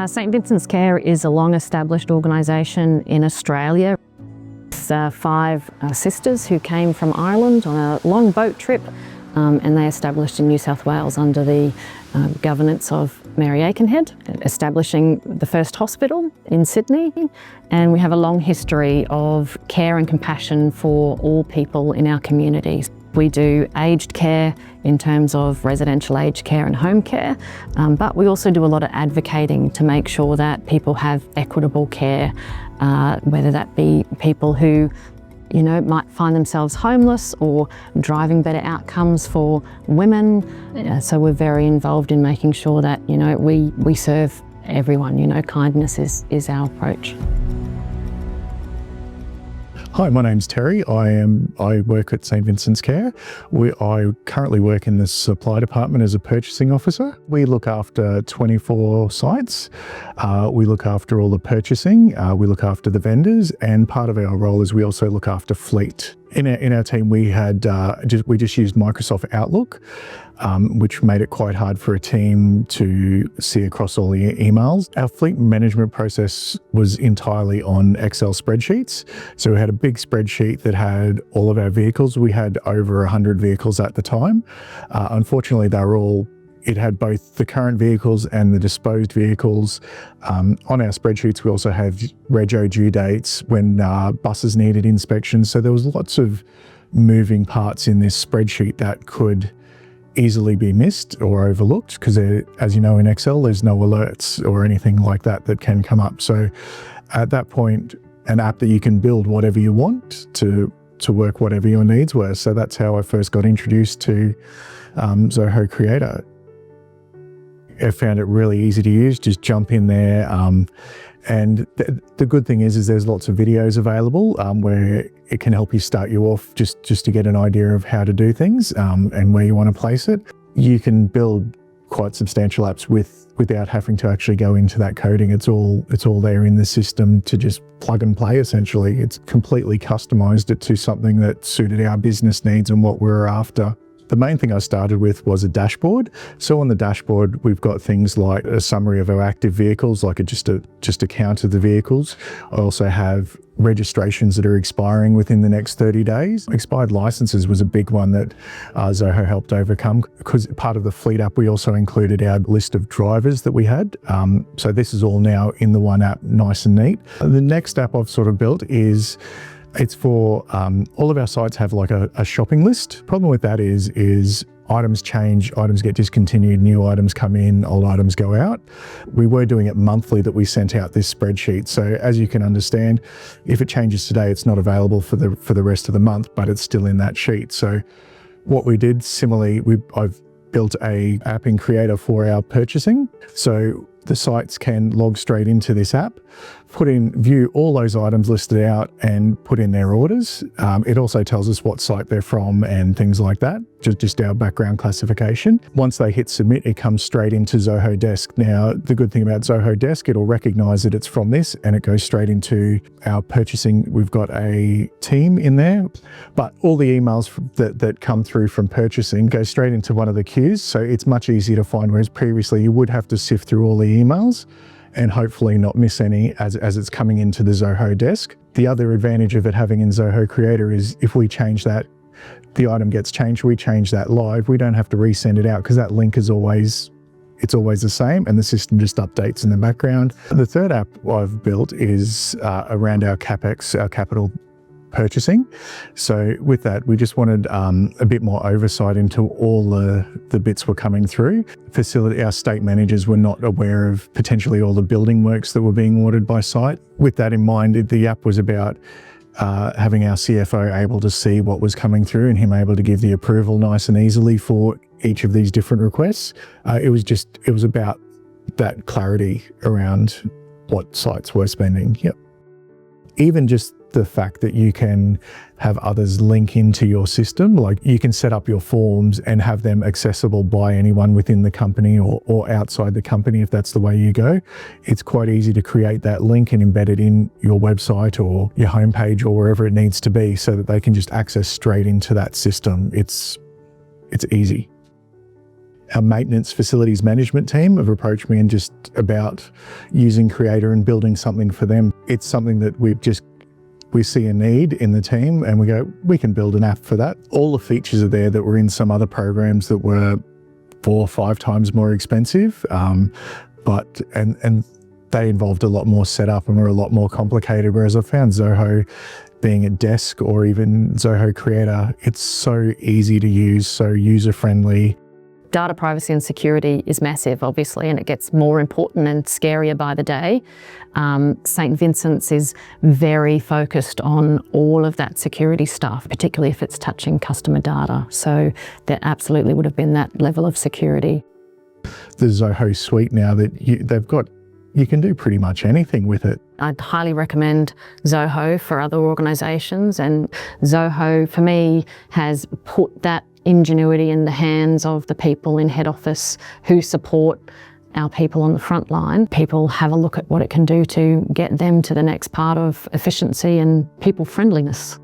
St Vincent's Care is a long-established organisation in Australia. It's 5 sisters who came from Ireland on a long boat trip, and they established in New South Wales under the governance of Mary Aikenhead, establishing the first hospital in Sydney. And we have a long history of care and compassion for all people in our communities. We do aged care in terms of residential aged care and home care, but we also do a lot of advocating to make sure that people have equitable care, whether that be people who might find themselves homeless or driving better outcomes for women. So we're very involved in making sure that, we serve everyone. Kindness is our approach. Hi, my name's Terry. I work at St Vincent's Care. I currently work in the supply department as a purchasing officer. We look after 24 sites. We look after all the purchasing. We look after the vendors, and part of our role is we also look after fleet. In our team, we just used Microsoft Outlook, which made it quite hard for a team to see across all the emails. Our fleet management process was entirely on Excel spreadsheets. So we had a big spreadsheet that had all of our vehicles. We had over 100 vehicles at the time. Unfortunately, it had both the current vehicles and the disposed vehicles. On our spreadsheets, we also have rego due dates when buses needed inspections. So there was lots of moving parts in this spreadsheet that could easily be missed or overlooked, because as you know, in Excel, there's no alerts or anything like that can come up. So at that point, an app that you can build whatever you want to work whatever your needs were. So that's how I first got introduced to Zoho Creator. I found it really easy to use, just jump in there. And the good thing is there's lots of videos available where it can help you start you off just to get an idea of how to do things and where you want to place it. You can build quite substantial apps without having to actually go into that coding. It's all there in the system to just plug and play, essentially. It's completely customized it to something that suited our business needs and what we're after. The main thing I started with was a dashboard. So on the dashboard, we've got things like a summary of our active vehicles, like just a count of the vehicles. I also have registrations that are expiring within the next 30 days. Expired licenses was a big one that Zoho helped overcome, because part of the fleet app, we also included our list of drivers that we had. So this is all now in the one app, nice and neat. The next app I've sort of built it's for all of our sites have like a shopping list. Problem with that is items change, items get discontinued, new items come in, old items go out. We were doing it monthly that we sent out this spreadsheet. So as you can understand, if it changes today, it's not available for the rest of the month, but it's still in that sheet. So what we did similarly, I've built a app in Creator for our purchasing. So the sites can log straight into this app, view all those items listed out and put in their orders. It also tells us what site they're from and things like that, just our background classification. Once they hit submit, it comes straight into Zoho Desk. Now, the good thing about Zoho Desk, it'll recognize that it's from this and it goes straight into our purchasing. We've got a team in there, but all the emails that come through from purchasing go straight into one of the queues. So it's much easier to find, whereas previously you would have to sift through all the emails and hopefully not miss any as it's coming into the Zoho Desk. The other advantage of it having in Zoho Creator is if we change that, the item gets changed, we change that live, we don't have to resend it out, because that link is always the same and the system just updates in the background. The third app I've built is around our CapEx, our capital purchasing. So with that, we just wanted a bit more oversight into all the bits were coming through. Our state managers were not aware of potentially all the building works that were being ordered by site. With that in mind, the app was about having our CFO able to see what was coming through and him able to give the approval nice and easily for each of these different requests. It was about that clarity around what sites were spending. Yep. Even just the fact that you can have others link into your system, like you can set up your forms and have them accessible by anyone within the company or outside the company if that's the way you go. It's quite easy to create that link and embed it in your website or your homepage or wherever it needs to be so that they can just access straight into that system. It's easy. Our maintenance facilities management team have approached me and just about using Creator and building something for them. It's something that we see a need in the team and we go, we can build an app for that. All the features are there that were in some other programs that were 4 or 5 times more expensive, but they involved a lot more setup and were a lot more complicated, whereas I found Zoho, being a desk or even Zoho Creator, it's so easy to use, so user-friendly. Data privacy and security is massive, obviously, and it gets more important and scarier by the day. St. Vincent's is very focused on all of that security stuff, particularly if it's touching customer data. So there absolutely would have been that level of security. The Zoho suite now that you can do pretty much anything with it. I'd highly recommend Zoho for other organisations, and Zoho for me has put that ingenuity in the hands of the people in head office who support our people on the front line. People have a look at what it can do to get them to the next part of efficiency and people friendliness.